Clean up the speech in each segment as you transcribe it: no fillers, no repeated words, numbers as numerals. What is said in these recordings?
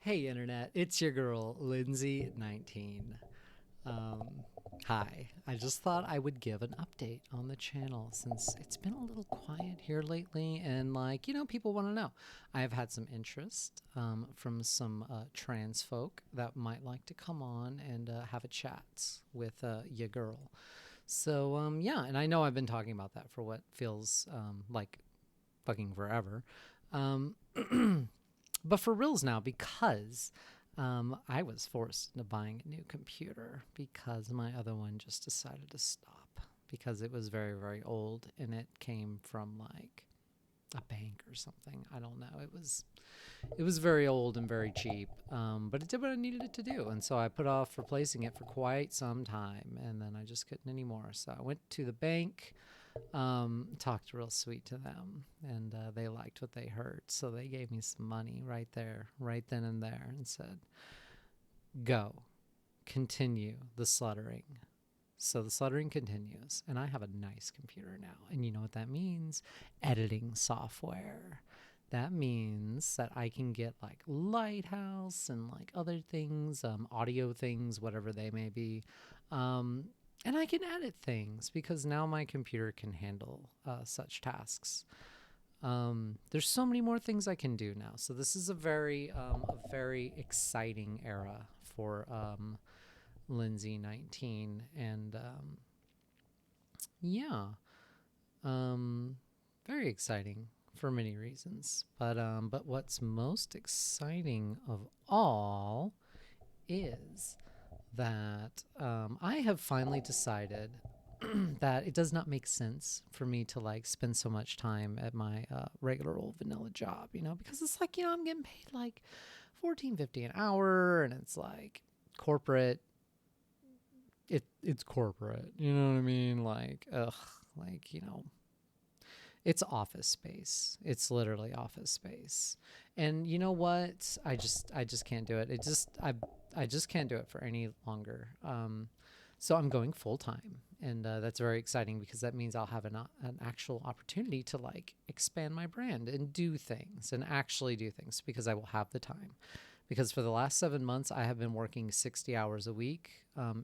Hey Internet, it's your girl, Lindsay19. Hi, I just thought I would give an update on the channel since it's been a little quiet here lately, and people want to know. I have had some interest from some trans folk that might like to come on and have a chat with your girl. So, yeah, and I know I've been talking about that for what feels like fucking forever. Um, but for reals now, because I was forced into buying a new computer because my other one just decided to stop because it was very, very old and it came from like a bank or something. I don't know. It was very old and very cheap, but it did what I needed it to do, and so I put off replacing it for quite some time, and then I just couldn't anymore. So I went to the bank, talked real sweet to them, and they liked what they heard, so they gave me some money right there, right then and there, and said, "Go, continue the sluttering." So the sluttering continues, and I have a nice computer now, and you know what that means? Editing software. That means that I can get like Lighthouse and like other things, audio things, whatever they may be. Um, and I can edit things because now my computer can handle such tasks. There's so many more things I can do now. So this is a very exciting era for Lindsay 19, and yeah, um, very exciting for many reasons. But what's most exciting of all is that I have finally decided that it does not make sense for me to like spend so much time at my regular old vanilla job, because it's like, I'm getting paid like 14.50 an hour, and it's like corporate. It's corporate, you know what I mean? Like, ugh, like it's office space. It's literally office space. And you know what? I just can't do it. I just can't do it for any longer. So I'm going full time, and that's very exciting because that means I'll have an actual opportunity to like expand my brand and do things and actually do things because I will have the time. Because for the last 7 months, I have been working 60 hours a week.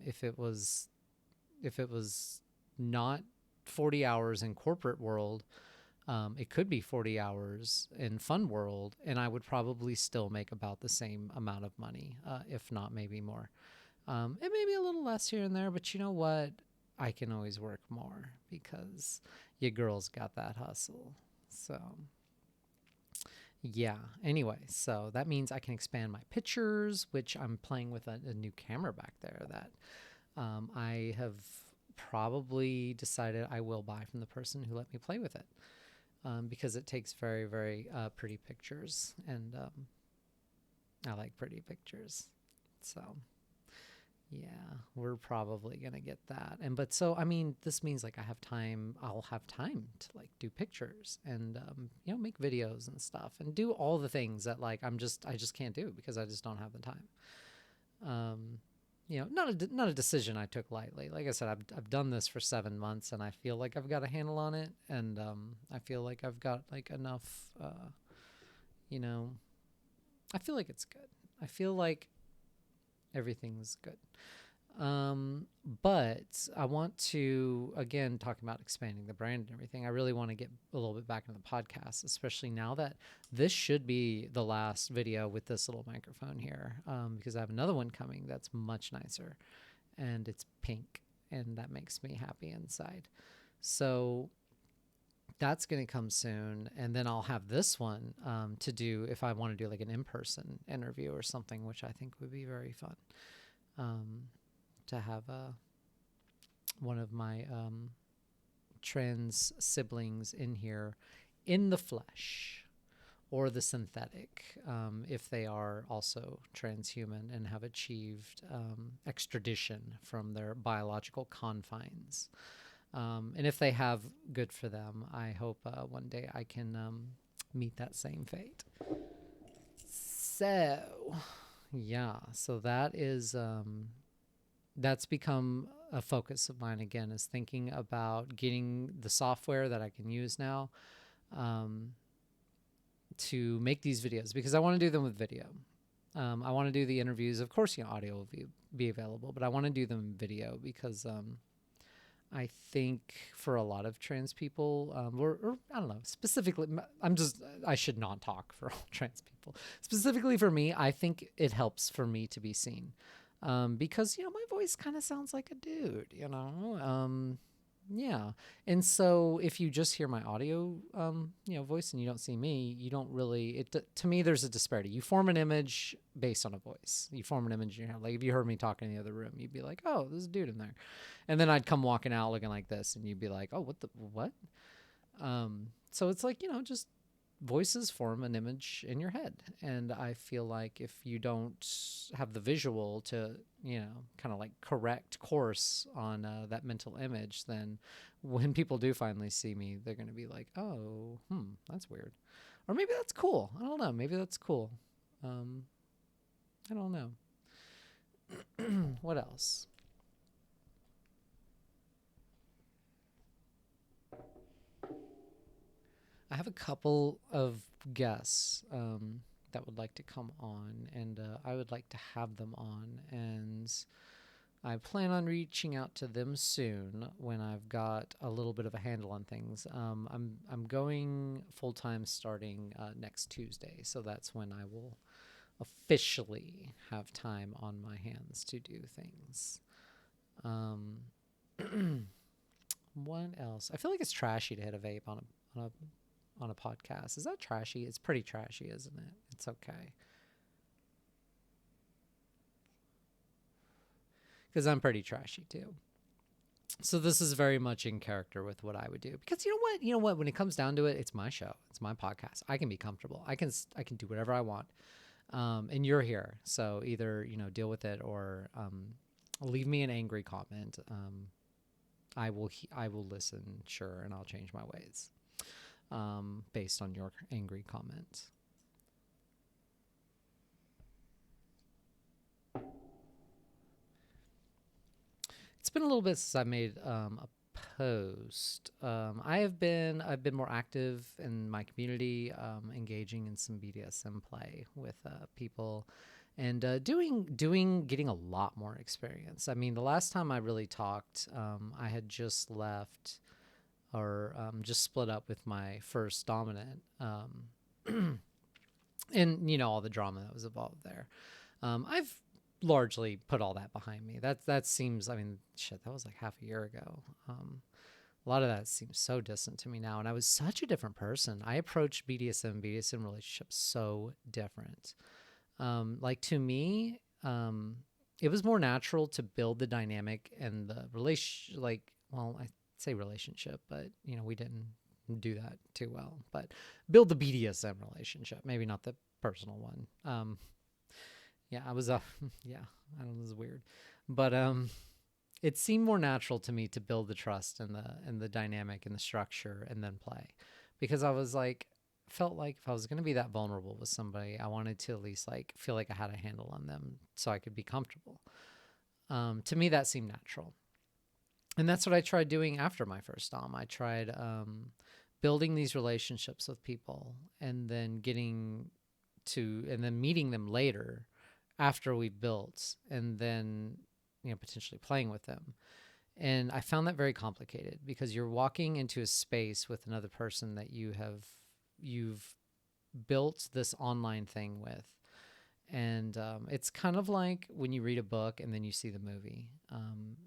If it was not 40 hours in corporate world, it could be 40 hours in fun world, and I would probably still make about the same amount of money, if not maybe more. It may be a little less here and there, but you know what? I can always work more because your girl's got that hustle. So, yeah. Anyway, so that means I can expand my pictures, which I'm playing with a new camera back there that I have probably decided I will buy from the person who let me play with it, because it takes very, very pretty pictures, and I like pretty pictures. So, yeah, we're probably gonna get that. And but so I mean, this means like I'll have time to like do pictures and make videos and stuff and do all the things that like I just can't do because I just don't have the time. Um, not a decision I took lightly. Like I said, I've done this for 7 months, and I feel like I've got a handle on it, and I feel like I've got like enough. You know, I feel like it's good. I feel like everything's good. But I want to, again, talk about expanding the brand and everything. I really want to get a little bit back into the podcast, especially now that this should be the last video with this little microphone here, because I have another one coming that's much nicer, and it's pink, and that makes me happy inside. So that's going to come soon, and then I'll have this one to do if I want to do like an in-person interview or something, which I think would be very fun. Um, to have one of my trans siblings in here in the flesh or the synthetic, if they are also transhuman and have achieved extradition from their biological confines. And if they have, good for them. I hope one day I can meet that same fate. So, yeah, so that's become a focus of mine again, is thinking about getting the software that I can use now, um, to make these videos, because I want to do them with video. I want to do the interviews. Of course, audio will be available, but I want to do them in video because I think for a lot of trans people, or I don't know, specifically, I should not talk for all trans people. Specifically for me, I think it helps for me to be seen. Because, my voice kind of sounds like a dude. Yeah. And so if you just hear my audio, voice and you don't see me, you don't really, to me, there's a disparity. You form an image based on a voice. You form an image in your head. Like if you heard me talking in the other room, you'd be like, oh, there's a dude in there. And then I'd come walking out looking like this and you'd be like, oh, what? So it's like, just voices form an image in your head. And I feel like if you don't have the visual to, kind of like correct course on that mental image, then when people do finally see me, they're going to be like, oh, that's weird. Or maybe that's cool. I don't know. Maybe that's cool. I don't know. What else? I have a couple of guests that would like to come on, and I would like to have them on. And I plan on reaching out to them soon when I've got a little bit of a handle on things. I'm going full time starting next Tuesday, so that's when I will officially have time on my hands to do things. What else? I feel like it's trashy to hit a vape on a podcast. Is that trashy? It's pretty trashy, isn't it? It's okay. Because I'm pretty trashy too. So this is very much in character with what I would do. Because you know what? When it comes down to it, it's my show. It's my podcast. I can be comfortable. I can do whatever I want. And you're here, so either deal with it or leave me an angry comment. I will listen, sure, and I'll change my ways. Based on your angry comment. It's been a little bit since I made a post. I've been more active in my community, engaging in some BDSM play with people, and getting a lot more experience. I mean, the last time I really talked, I had just left or just split up with my first dominant, and all the drama that was involved there. I've largely put all that behind me. That seems, I mean, shit, that was like half a year ago. A lot of that seems so distant to me now, and I was such a different person. I approached BDSM relationships so different. Like to me, it was more natural to build the dynamic and the relation, I say relationship, but we didn't do that too well. But build the BDSM relationship, maybe not the personal one. Yeah, I was yeah, I don't know, this is weird, but it seemed more natural to me to build the trust and the dynamic and the structure and then play, because I was like, felt like if I was going to be that vulnerable with somebody, I wanted to at least like feel like I had a handle on them so I could be comfortable. To me, that seemed natural. And that's what I tried doing after my first dom. I tried building these relationships with people and then meeting them later after we built, and then potentially playing with them. And I found that very complicated because you're walking into a space with another person that you've built this online thing with. And it's kind of like when you read a book and then you see the movie,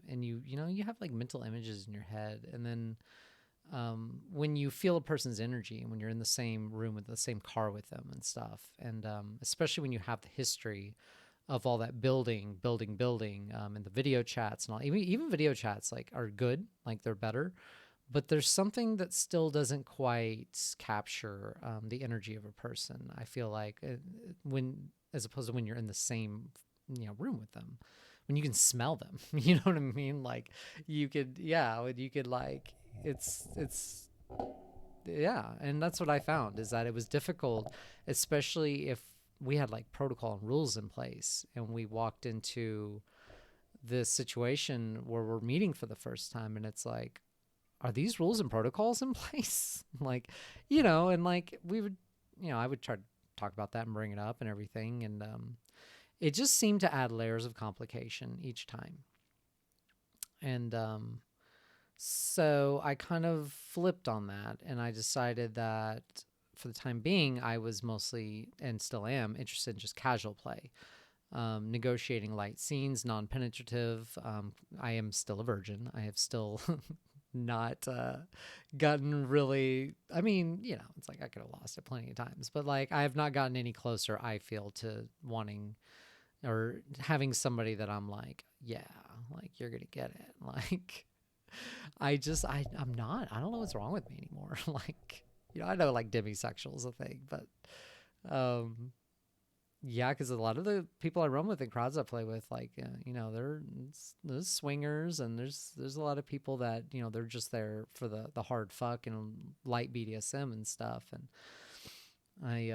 and you have like mental images in your head, and then when you feel a person's energy and when you're in the same room with the same car with them and stuff, and especially when you have the history of all that building, and the video chats and all, even video chats like are good, like they're better, but there's something that still doesn't quite capture the energy of a person. I feel like as opposed to when you're in the same room with them, when you can smell them. You know what I mean? Like you could like it's yeah. And that's what I found, is that it was difficult, especially if we had like protocol and rules in place and we walked into this situation where we're meeting for the first time, and it's like, are these rules and protocols in place? Like, and like we would, I would try to talk about that and bring it up and everything. And it just seemed to add layers of complication each time. And so I kind of flipped on that, and I decided that for the time being, I was mostly, and still am, interested in just casual play, negotiating light scenes, non-penetrative. I am still a virgin. I have still not gotten really, I mean, you know, it's like I could have lost it plenty of times, but like I have not gotten any closer, I feel, to wanting or having somebody that I'm like, yeah, like you're gonna get it. Like I'm not. I don't know what's wrong with me anymore. Like, you know, I know like demisexual's a thing, but um yeah, because a lot of the people I run with and crowds I play with, like, you know, there's swingers, and there's a lot of people that, you know, they're just there for the hard fuck and light BDSM and stuff, and I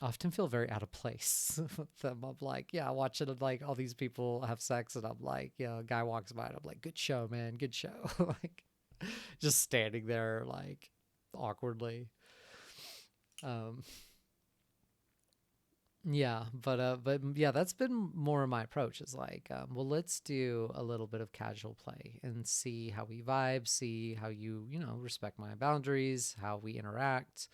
often feel very out of place with them. I'm like, yeah, watching like all these people have sex, and I'm like, yeah, a guy walks by, and I'm like, good show, man, good show, like just standing there like awkwardly. Um, Yeah, but yeah, that's been more of my approach. Is like, well, let's do a little bit of casual play and see how we vibe, see how you know, respect my boundaries, how we interact,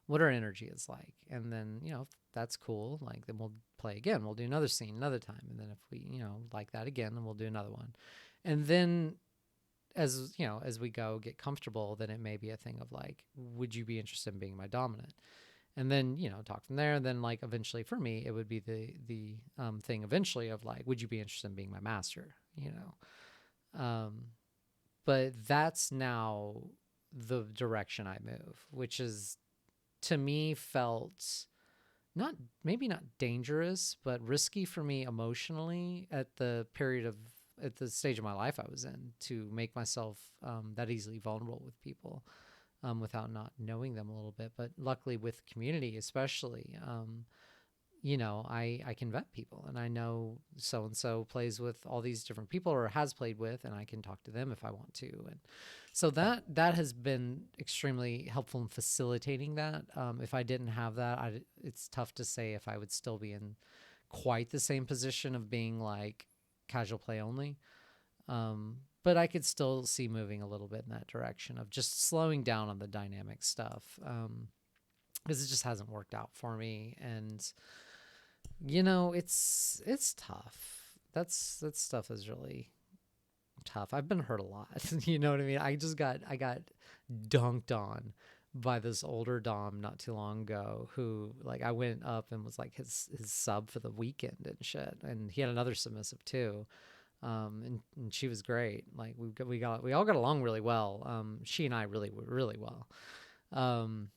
what our energy is like, and then, you know, if that's cool. Like, then we'll play again. We'll do another scene another time, and then if we, you know, like that again, then we'll do another one, and then as you know, as we go, get comfortable, then it may be a thing of like, would you be interested in being my dominant? And then, you know, talk from there. And then like eventually for me it would be the thing eventually of like, would you be interested in being my master, you know? But that's now the direction I move, which is, to me, felt not, maybe not dangerous, but risky for me emotionally at the period of, at the stage of my life I was in, to make myself that easily vulnerable with people, without not knowing them a little bit. But luckily with community, especially, you know, I can vet people, and I know so and so plays with all these different people or has played with, and I can talk to them if I want to. And so that has been extremely helpful in facilitating that. If I didn't have that, it's tough to say if I would still be in quite the same position of being like casual play only. But I could still see moving a little bit in that direction of just slowing down on the dynamic stuff, because it just hasn't worked out for me. And you know, it's tough. That stuff is really tough. I've been hurt a lot. You know what I mean? I got dunked on by this older dom not too long ago, who, like, I went up and was like his sub for the weekend and shit, and he had another submissive too. And she was great. Like, we all got along really well. She and I really well. Um,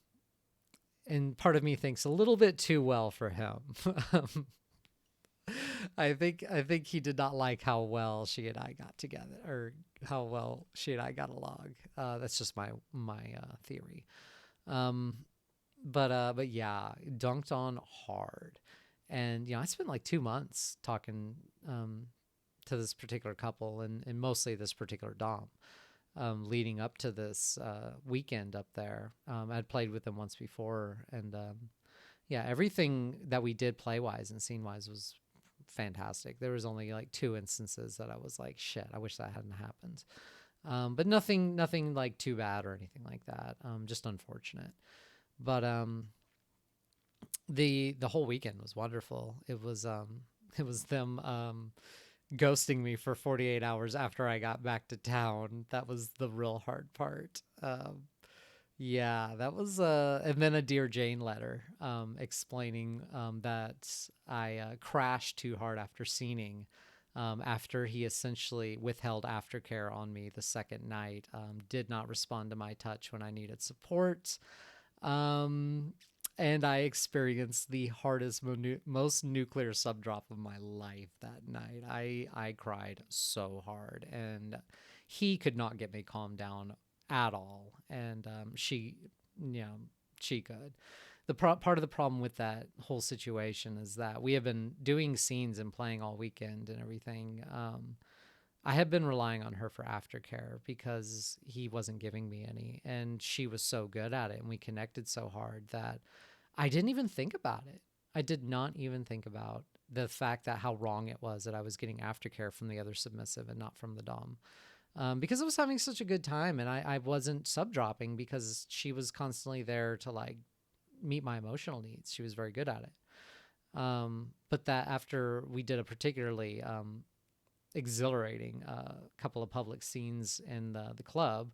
and part of me thinks a little bit too well for him. I think he did not like how well she and I got together, or how well she and I got along. That's just my theory. Um, but yeah, dunked on hard, and you know, I spent like 2 months talking to this particular couple, and mostly this particular dom, leading up to this weekend up there. I'd played with them once before, and yeah, everything that we did play wise and scene wise was fantastic. There was only like 2 instances that I was like, shit, I wish that hadn't happened. But nothing like too bad or anything like that. Just unfortunate. But the whole weekend was wonderful. It was them ghosting me for 48 hours after I got back to town. That was the real hard part. Yeah, that was, and then a Dear Jane letter, explaining that I crashed too hard after scening, after he essentially withheld aftercare on me the second night, did not respond to my touch when I needed support. Um, and I experienced the hardest, most nuclear sub drop of my life that night. I cried so hard, and he could not get me calmed down at all. And you know, she could. Part of the problem with that whole situation is that we have been doing scenes and playing all weekend and everything. I have been relying on her for aftercare because he wasn't giving me any, and she was so good at it, and we connected so hard that I didn't even think about it. I did not even think about the fact that how wrong it was that I was getting aftercare from the other submissive and not from the dom. Because I was having such a good time, and I wasn't sub dropping because she was constantly there to like meet my emotional needs. She was very good at it. But that after we did a particularly exhilarating couple of public scenes in the club,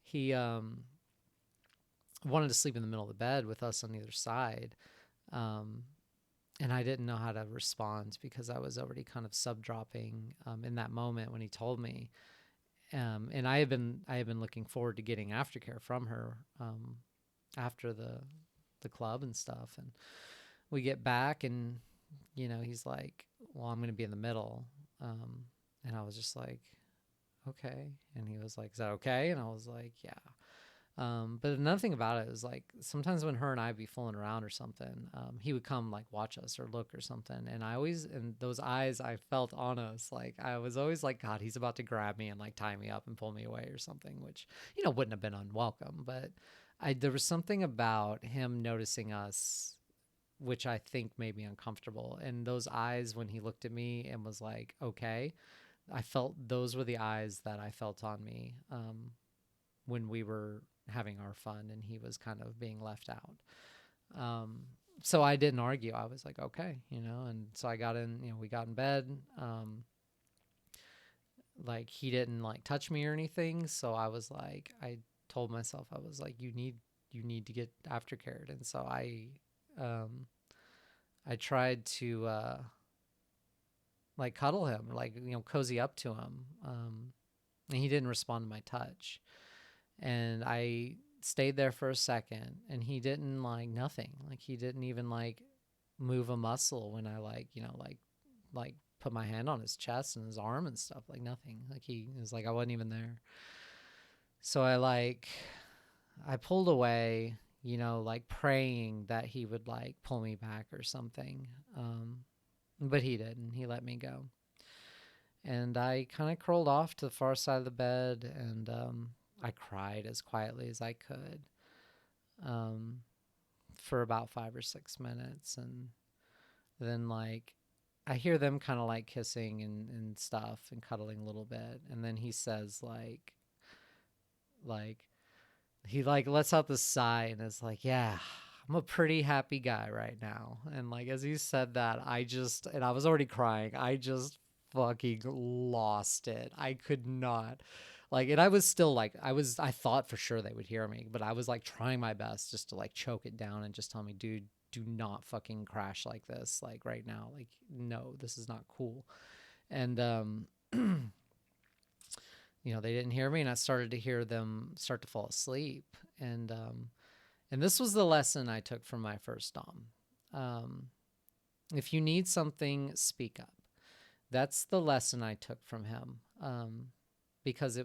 he wanted to sleep in the middle of the bed with us on either side. And I didn't know how to respond because I was already kind of sub dropping in that moment when he told me. And I had been looking forward to getting aftercare from her after the club and stuff. And we get back, and he's like, "Well, I'm going to be in the middle," and I was just like, "Okay." And he was like, "Is that okay?" And I was like, "Yeah." But another thing about it is like sometimes when her and I be fooling around or something, he would come like watch us or look or something. And and those eyes I felt on us, like I was always like, God, he's about to grab me and like tie me up and pull me away or something, which, wouldn't have been unwelcome. But there was something about him noticing us, which I think made me uncomfortable. And those eyes when he looked at me and was like, okay, I felt those were the eyes that I felt on me when we were having our fun and he was kind of being left out. So I didn't argue. I was like, okay, and so I got in, we got in bed. Like he didn't like touch me or anything. So I was like, I told myself, I was like, you need to get aftercared. And so I tried to, like cuddle him, like, cozy up to him. And he didn't respond to my touch. And I stayed there for a second, and he didn't like nothing. Like he didn't even like move a muscle when I like put my hand on his chest and his arm and stuff, like nothing. Like he was like I wasn't even there. So I pulled away, like praying that he would like pull me back or something. But he didn't. He let me go. And I kind of curled off to the far side of the bed, and I cried as quietly as I could for about 5 or 6 minutes. And then, like, I hear them kind of like kissing and stuff and cuddling a little bit. And then he says, he like lets out the sigh and is like, yeah, I'm a pretty happy guy right now. And like, as he said that, and I was already crying. I just fucking lost it. I could not like, and I was still like, I thought for sure they would hear me, but I was like trying my best just to like choke it down and just tell me, dude, do not fucking crash like this. Like right now, like, no, this is not cool. And, they didn't hear me, and I started to hear them start to fall asleep. And this was the lesson I took from my first dom. If you need something, speak up. That's the lesson I took from him. Because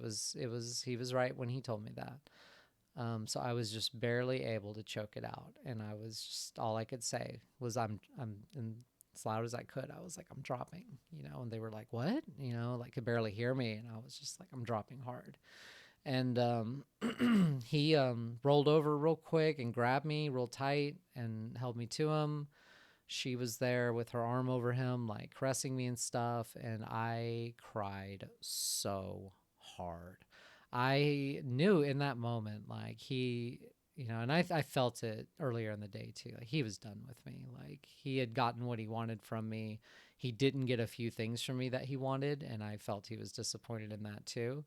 he was right when he told me that. So I was just barely able to choke it out, and I was just, all I could say was I'm and as loud as I could, I was like, I'm dropping, and they were like, what? Like could barely hear me, and I was just like, I'm dropping hard. And he rolled over real quick and grabbed me real tight and held me to him. She was there with her arm over him, like caressing me and stuff, and I cried so hard. I knew in that moment, like he, and I felt it earlier in the day too. Like he was done with me. Like he had gotten what he wanted from me. He didn't get a few things from me that he wanted, and I felt he was disappointed in that too.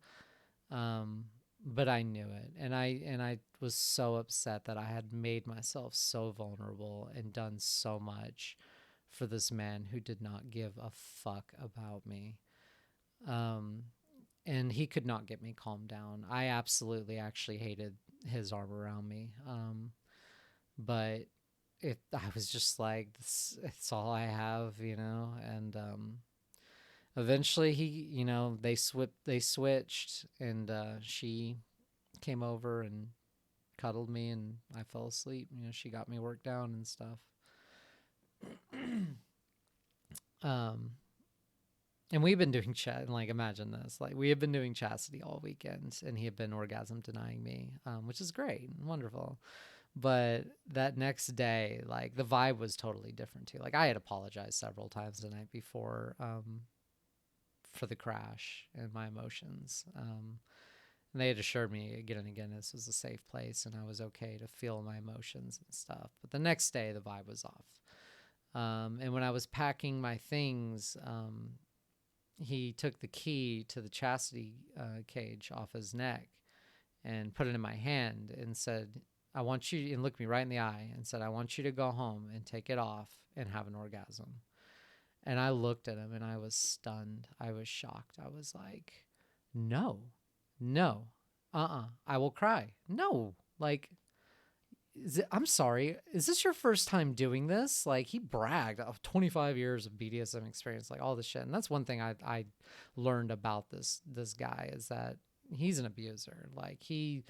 But I knew it, and I was so upset that I had made myself so vulnerable and done so much for this man who did not give a fuck about me. And he could not get me calmed down. I absolutely actually hated his arm around me. But I was just like, it's all I have, and eventually they switched, and she came over and cuddled me, and I fell asleep. She got me worked down and stuff. And we've been doing chat, like imagine this, like we have been doing chastity all weekend, and he had been orgasm denying me, which is great and wonderful. But that next day, like the vibe was totally different too. Like I had apologized several times the night before for the crash and my emotions. And they had assured me again and again this was a safe place and I was okay to feel my emotions and stuff. But the next day, the vibe was off. And when I was packing my things, he took the key to the chastity cage off his neck and put it in my hand and said, I want you, and looked me right in the eye and said, I want you to go home and take it off and have an orgasm. And I looked at him and I was stunned. I was shocked. I was like, no, no, I will cry. No, like, I'm sorry. Is this your first time doing this? Like he bragged of 25 years of BDSM experience, like all this shit. And that's one thing I learned about this guy is that he's an abuser. Like he,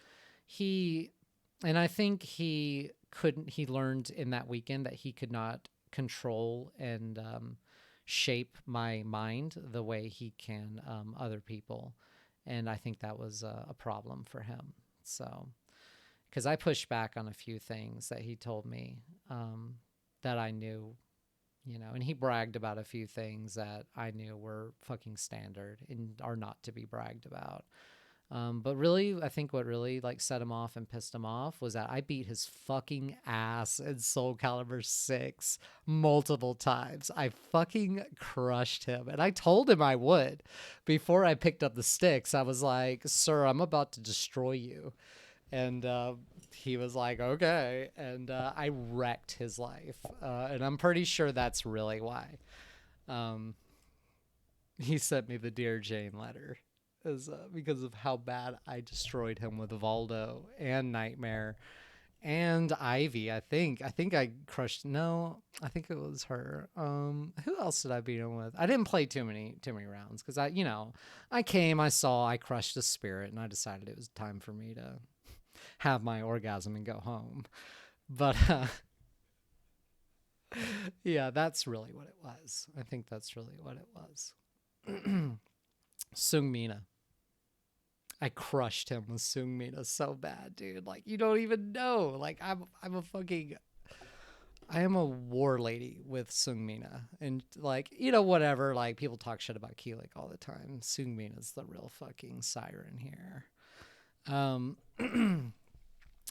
and I think he learned in that weekend that he could not control and shape my mind the way he can other people. And I think that was a problem for him. So because I pushed back on a few things that he told me that I knew, and he bragged about a few things that I knew were fucking standard and are not to be bragged about. But really, I think what really like set him off and pissed him off was that I beat his fucking ass in Soul Calibur 6 multiple times. I fucking crushed him. And I told him I would. Before I picked up the sticks, I was like, sir, I'm about to destroy you. And he was like, okay. And I wrecked his life. And I'm pretty sure that's really why. He sent me the Dear Jane letter. Is because of how bad I destroyed him with Valdo and Nightmare and Ivy. I think I crushed. No, I think it was her. Who else did I beat him with? I didn't play too many rounds because I came, I saw, I crushed the spirit, and I decided it was time for me to have my orgasm and go home. But yeah, that's really what it was. I think that's really what it was. Sung Mina. I crushed him with Sung Mina so bad, dude. Like you don't even know. Like I am a war lady with Sung Mina. And like, whatever, like people talk shit about Keelik all the time. Sung Mina's the real fucking siren here.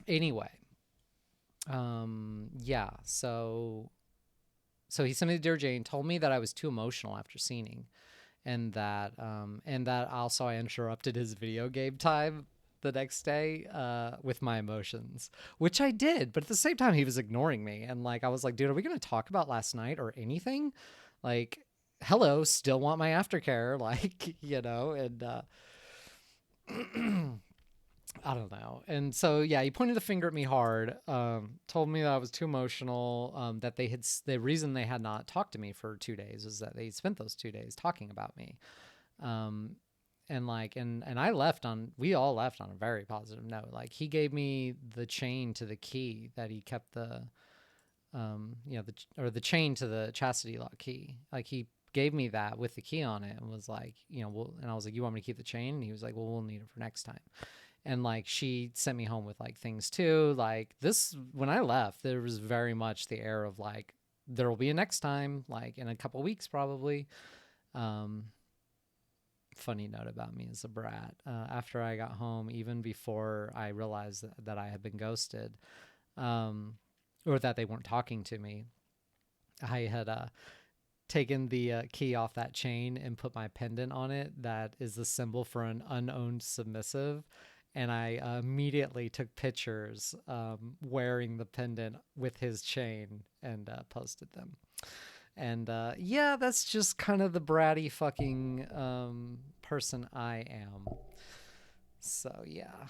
Anyway. Yeah, so he sent me to Dear Jane, told me that I was too emotional after scening. And that also I interrupted his video game time the next day with my emotions, which I did. But at the same time, he was ignoring me. And like, I was like, dude, are we going to talk about last night or anything? Like, hello, still want my aftercare. Like, and I don't know. And so, yeah, he pointed the finger at me hard, told me that I was too emotional, that the reason they had not talked to me for 2 days is that they spent those 2 days talking about me. And like, and we all left on a very positive note. Like he gave me the chain to the key that he kept the chain to the chastity lock key. Like he gave me that with the key on it and was like, and I was like, you want me to keep the chain? And he was like, well, we'll need it for next time. And like she sent me home with like things too. Like this, when I left, there was very much the air of like there will be a next time, like in a couple weeks probably. Funny note about me as a brat. After I got home, even before I realized that I had been ghosted, or that they weren't talking to me, I had taken the key off that chain and put my pendant on it. That is the symbol for an unowned submissive. And I immediately took pictures wearing the pendant with his chain and posted them. And yeah, that's just kind of the bratty fucking person I am. So yeah.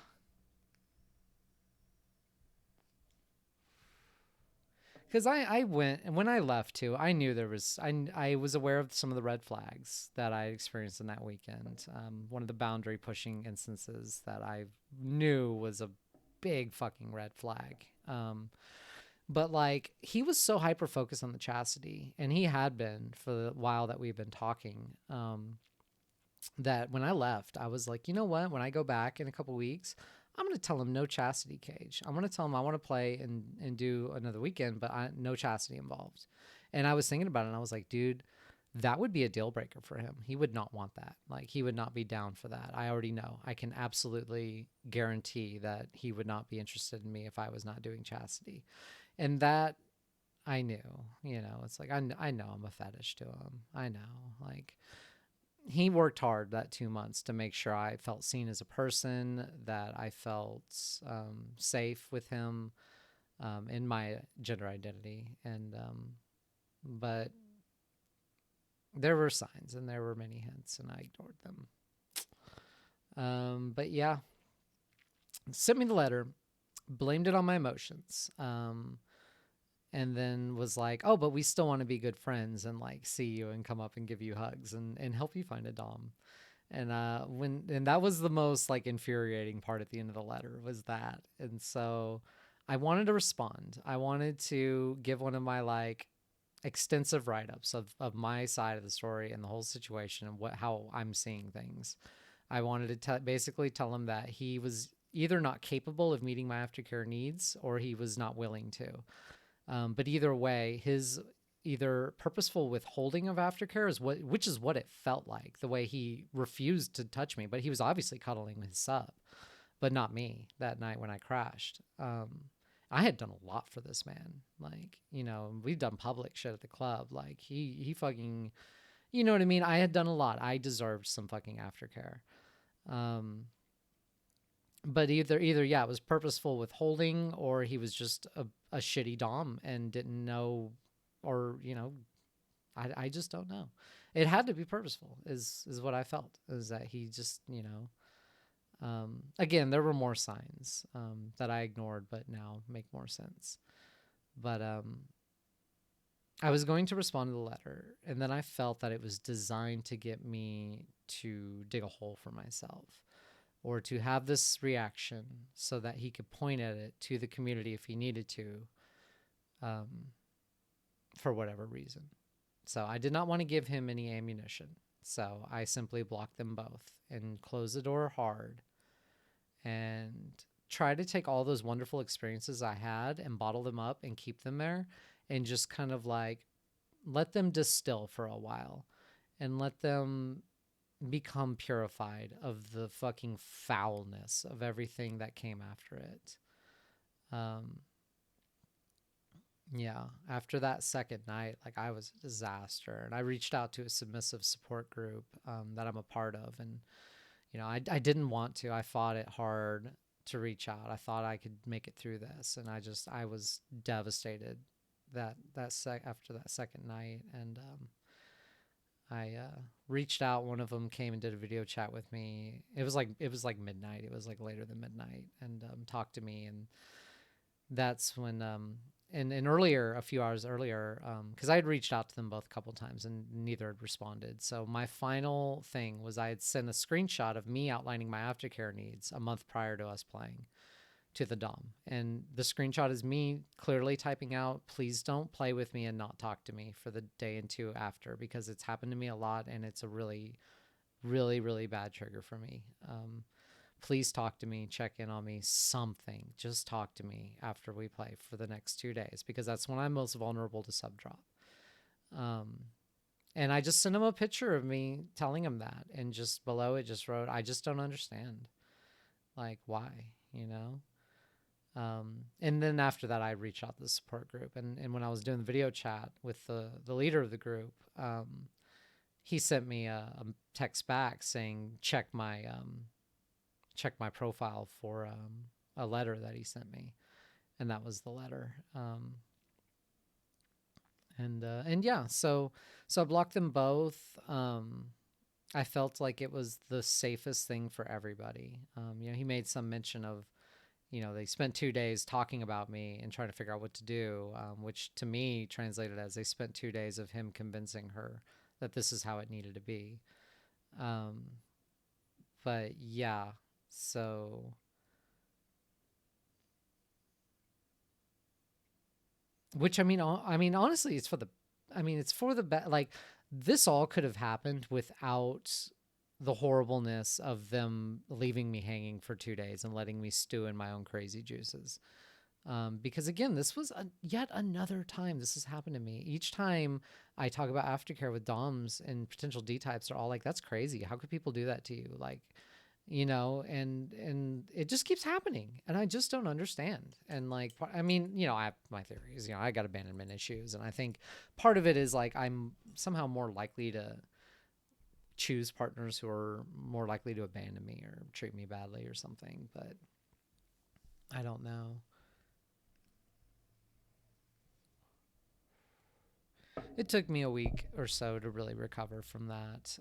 Because I went, and when I left too, I knew I was aware of some of the red flags that I experienced in that weekend. One of the boundary pushing instances that I knew was a big fucking red flag. But like he was so hyper focused on the chastity, and he had been for the while that we've been talking, that when I left, I was like, you know what? When I go back in a couple weeks, I'm going to tell him no chastity cage. I'm going to tell him I want to play and do another weekend, but no chastity involved. And I was thinking about it, and I was like, dude, that would be a deal breaker for him. He would not want that. Like, he would not be down for that. I already know. I can absolutely guarantee that he would not be interested in me if I was not doing chastity. And that I knew, it's like, I know I'm a fetish to him. I know. Like, he worked hard that 2 months to make sure I felt seen as a person, that I felt safe with him in my gender identity. And, but there were signs and there were many hints, and I ignored them. But yeah, sent me the letter, blamed it on my emotions. And then was like, oh, but we still want to be good friends and like see you and come up and give you hugs and help you find a dom. And and that was the most like infuriating part at the end of the letter, was that. And so I wanted to respond. I wanted to give one of my like extensive write-ups of my side of the story and the whole situation and how I'm seeing things. I wanted to basically tell him that he was either not capable of meeting my aftercare needs or he was not willing to. But either way, his either purposeful withholding of aftercare which is what it felt like, the way he refused to touch me, but he was obviously cuddling his sub, but not me that night when I crashed. I had done a lot for this man. Like, we've done public shit at the club. Like he fucking, you know what I mean? I had done a lot. I deserved some fucking aftercare. But either yeah, it was purposeful withholding, or he was just a shitty dom and didn't know, or I just don't know. It had to be purposeful, is what I felt, is that he just again, there were more signs that I ignored but now make more sense. But I was going to respond to the letter, and then I felt that it was designed to get me to dig a hole for myself, or to have this reaction so that he could point at it to the community if he needed to, for whatever reason. So I did not want to give him any ammunition. So I simply blocked them both and closed the door hard and try to take all those wonderful experiences I had and bottle them up and keep them there, and just kind of like let them distill for a while and let them become purified of the fucking foulness of everything that came after it. Yeah, after that second night, like, I was a disaster, and I reached out to a submissive support group that I'm a part of, and I didn't want to. I fought it hard to reach out. I thought I could make it through this, and I was devastated after that second night, and I reached out. One of them came and did a video chat with me. It was like midnight. It was like later than midnight, and talked to me. And that's when and earlier, a few hours earlier, because I had reached out to them both a couple times and neither had responded. So my final thing was I had sent a screenshot of me outlining my aftercare needs a month prior to us playing to the Dom. And the screenshot is me clearly typing out, please don't play with me and not talk to me for the day and two after, because it's happened to me a lot and it's a really, really, really bad trigger for me. Please talk to me, check in on me, something. Just talk to me after we play for the next 2 days, because that's when I'm most vulnerable to sub drop. And I just sent him a picture of me telling him that. And just below it just wrote, I just don't understand. Like, why, And then after that, I reached out to the support group. And when I was doing the video chat with the leader of the group, he sent me a text back saying, check my profile for a letter that he sent me. And that was the letter. And yeah, so I blocked them both. I felt like it was the safest thing for everybody. He made some mention of, they spent 2 days talking about me and trying to figure out what to do, which to me translated as they spent 2 days of him convincing her that this is how it needed to be. But yeah, so which honestly, it's for the best. Like, this all could have happened without the horribleness of them leaving me hanging for 2 days and letting me stew in my own crazy juices. Because again, this was yet another time this has happened to me. Each time I talk about aftercare with DOMs and potential D types, are all like, "That's crazy. How could people do that to you?" Like, and it just keeps happening, and I just don't understand. And like, I mean, I have my theories. I got abandonment issues, and I think part of it is like I'm somehow more likely to choose partners who are more likely to abandon me or treat me badly or something. But I don't know. It took me a week or so to really recover from that.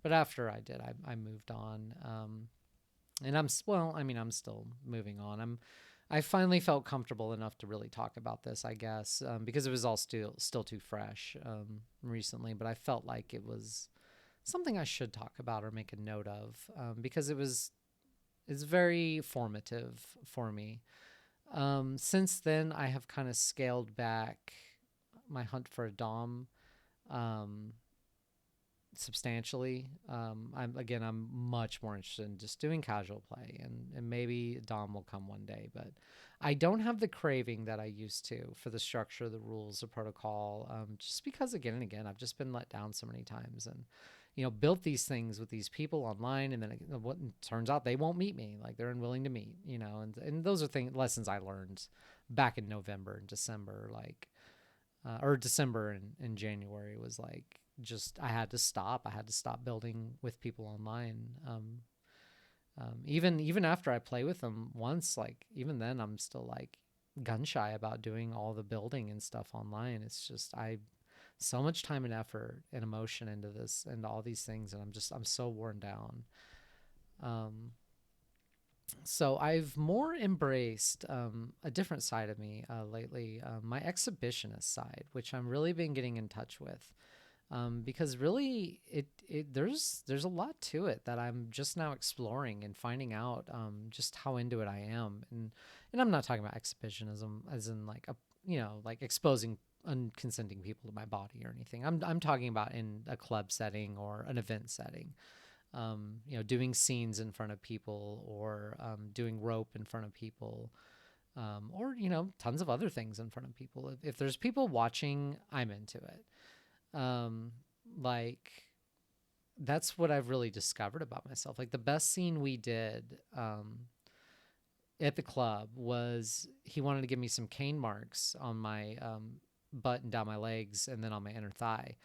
But after I did, I moved on. And well, I mean, I'm still moving on. I finally felt comfortable enough to really talk about this, I guess, because it was all still too fresh recently. But I felt like it was something I should talk about or make a note of, because it's very formative for me. Since then, I have kind of scaled back my hunt for a dom, um, substantially. I'm much more interested in just doing casual play, and maybe dom will come one day, but I don't have the craving that I used to for the structure, the rules, the protocol. Just because again and again, I've just been let down so many times, and built these things with these people online, and then what turns out they won't meet me, like they're unwilling to meet, and those are lessons I learned back in November and December, like or December and January was like, just I had to stop. I had to stop building with people online. Even after I play with them once, like even then I'm still like gun shy about doing all the building and stuff online. It's just I so much time and effort and emotion into this and all these things, and I'm so worn down. Um, so I've more embraced a different side of me lately, my exhibitionist side, which I'm really been getting in touch with, because really there's a lot to it that I'm just now exploring and finding out just how into it I am, and I'm not talking about exhibitionism as in like like exposing unconsenting people to my body or anything. I'm talking about in a club setting or an event setting, doing scenes in front of people, or doing rope in front of people, or tons of other things in front of people. If there's people watching, I'm into it. Um, like that's what I've really discovered about myself. Like the best scene we did at the club was he wanted to give me some cane marks on my butt and down my legs, and then on my inner thigh,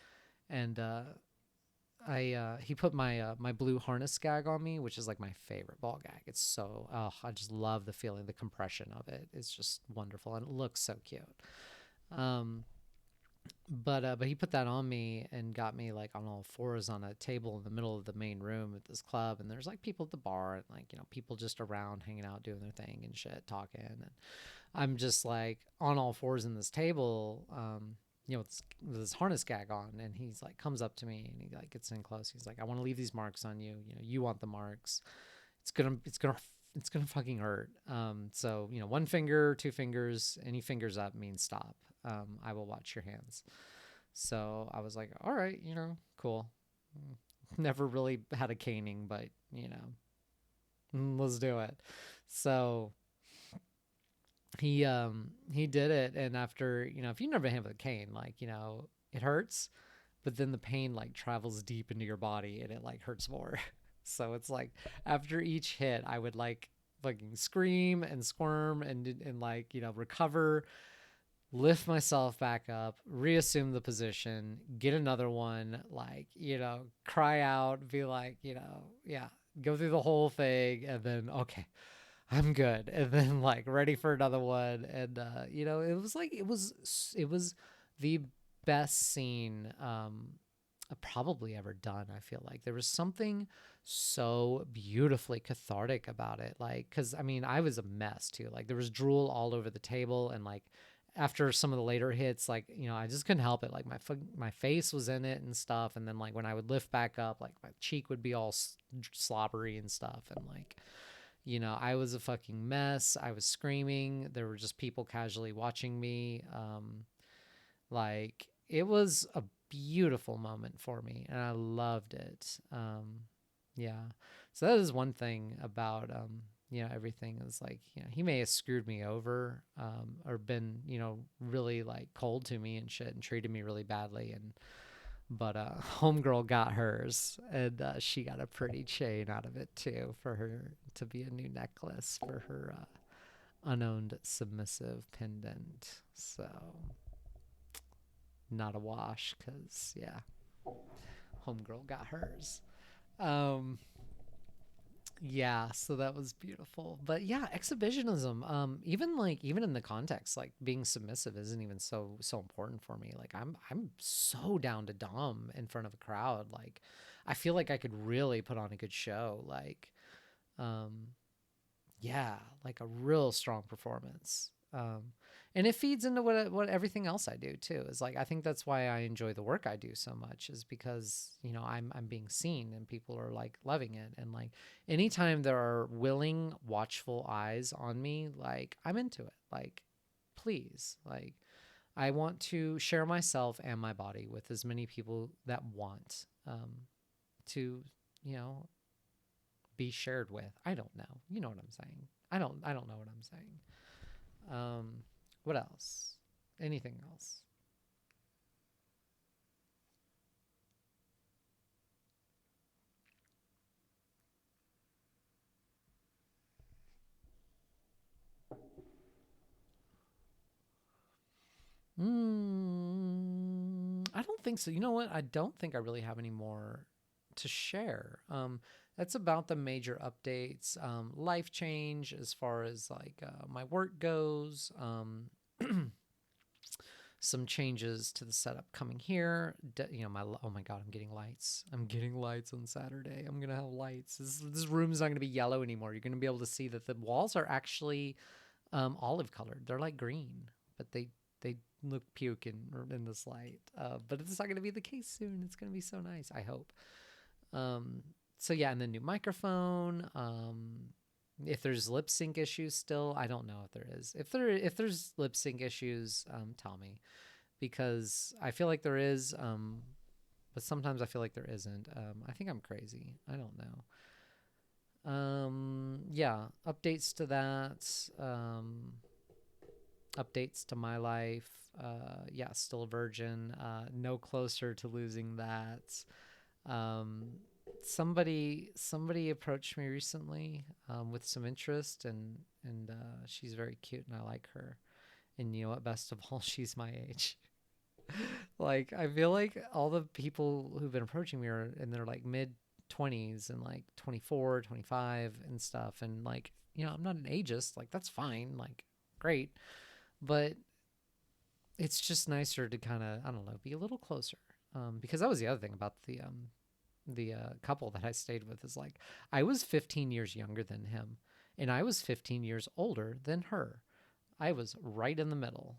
and he put my blue harness gag on me, which is like my favorite ball gag. It's so I just love the feeling, the compression of it. It's just wonderful, and it looks so cute. Um, but he put that on me and got me like on all fours on a table in the middle of the main room at this club, and there's like people at the bar and like people just around hanging out doing their thing and shit talking, and I'm just like on all fours in this table, with this harness gag on, and he's like comes up to me and he like gets in close. He's like, "I want to leave these marks on you. You want the marks. It's gonna fucking hurt. So one finger, two fingers, any fingers up means stop. I will watch your hands." So I was like, "All right, cool." Never really had a caning, but let's do it. So he did it, and after if you never have a cane, like it hurts, but then the pain like travels deep into your body and it like hurts more. So it's like after each hit I would like fucking scream and squirm and like recover, lift myself back up, reassume the position, get another one, like cry out, be like yeah, go through the whole thing, and then okay, I'm good. And then like ready for another one. And it was like it was the best scene I've probably ever done. I feel like there was something so beautifully cathartic about it. Like, cause I mean, I was a mess too. Like there was drool all over the table, and like after some of the later hits, like I just couldn't help it. Like my face was in it and stuff. And then like when I would lift back up, like my cheek would be all slobbery and stuff. And like I was a fucking mess. I was screaming. There were just people casually watching me. Like it was a beautiful moment for me, and I loved it. Yeah. So that is one thing about everything is like, he may have screwed me over, or been, really like cold to me and shit and treated me really badly, and but homegirl got hers, and she got a pretty chain out of it too, for her to be a new necklace for her unowned submissive pendant. So not a wash, cuz yeah, homegirl got hers. Um Yeah, so that was beautiful. But yeah, exhibitionism, even in the context, like being submissive isn't even so important for me. Like I'm so down to dom in front of a crowd. Like I feel like I could really put on a good show. Like um yeah, like a real strong performance. And it feeds into what everything else I do too. Is like I think that's why I enjoy the work I do so much, is because I'm being seen and people are like loving it, and like anytime there are willing, watchful eyes on me, like I'm into it. Like please, like I want to share myself and my body with as many people that want to you know be shared with. I don't know. You know what I'm saying? I don't know what I'm saying. Um, what else? Anything else? I don't think so. You know what? I don't think I really have any more to share. That's about the major updates. Life change as far as like my work goes. Some changes to the setup coming here. Oh my god, I'm getting lights. I'm getting lights on Saturday. I'm gonna have lights. This room is not gonna be yellow anymore. You're gonna be able to see that the walls are actually olive colored. They're like green, but they look puke in this light. But it's not gonna be the case soon. It's gonna be so nice. I hope. Um, so yeah, and the new microphone. If there's lip sync issues still, I don't know if there is. If there's lip sync issues, tell me, because I feel like there is, but sometimes I feel like there isn't. I think I'm crazy. I don't know. Yeah, updates to that. Updates to my life. Yeah, still a virgin. No closer to losing that. Um, somebody approached me recently with some interest, and she's very cute, and I like her. And you know what? Best of all, she's my age. Like I feel like all the people who've been approaching me are in their like mid 20s and like 24, 25 and stuff, and like I'm not an ageist, like that's fine, like great, but it's just nicer to kind of, I don't know, be a little closer, because that was the other thing about the couple that I stayed with, is like I was 15 years younger than him, and I was 15 years older than her. I was right in the middle.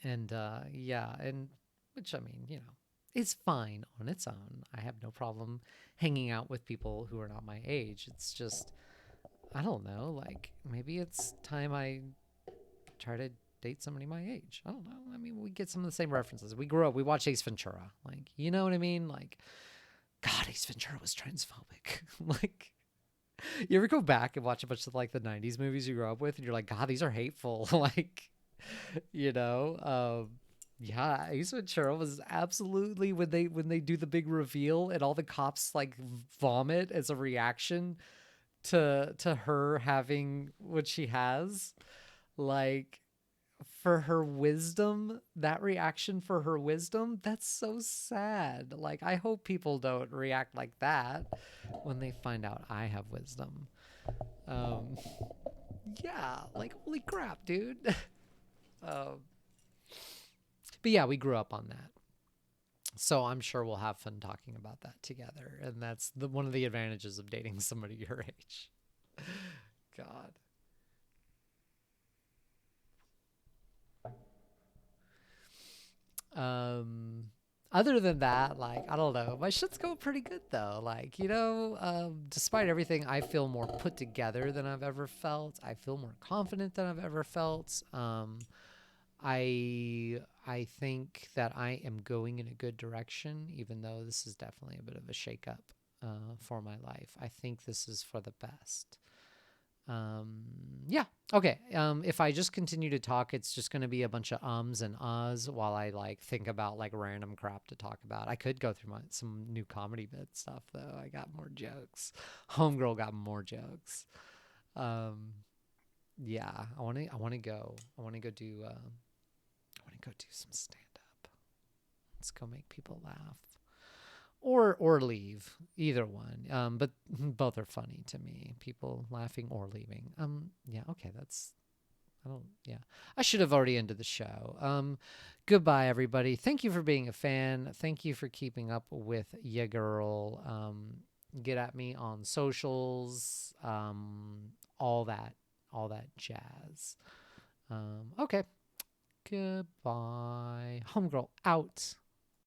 And yeah, and which, I mean, is fine on its own. I have no problem hanging out with people who are not my age. It's just, I don't know, like maybe it's time I try to date somebody my age. I don't know. I mean, we get some of the same references. We grew up, we watched Ace Ventura. Like, you know what I mean? Like, God, Ace Ventura was transphobic. Like, you ever go back and watch a bunch of like the 90s movies you grew up with and you're like, God, these are hateful. Like, you know, yeah, Ace Ventura was absolutely, when they do the big reveal and all the cops like vomit as a reaction to her having what she has, like for her wisdom, that reaction for her wisdom, that's so sad. Like I hope people don't react like that when they find out I have wisdom. Um, yeah, like holy crap, dude. um, but yeah, we grew up on that. So I'm sure we'll have fun talking about that together, and that's one of the advantages of dating somebody your age. God. Um, Other than that, like I don't know, my shit's going pretty good though. Like despite everything, I feel more put together than I've ever felt. I feel more confident than I've ever felt. I I think that I am going in a good direction, even though this is definitely a bit of a shakeup for my life. I think this is for the best. Yeah. Okay. If I just continue to talk, it's just going to be a bunch of ums and uhs while I like think about like random crap to talk about. I could go through some new comedy bit stuff though. I got more jokes. Homegirl got more jokes. Um, yeah. I want to go do. I want to go do some stand up. Let's go make people laugh. Or leave, either one. But both are funny to me. People laughing or leaving. Yeah, okay, that's I don't yeah. I should have already ended the show. Goodbye everybody. Thank you for being a fan. Thank you for keeping up with ya girl. Get at me on socials. All that jazz. Okay. Goodbye. Homegirl out.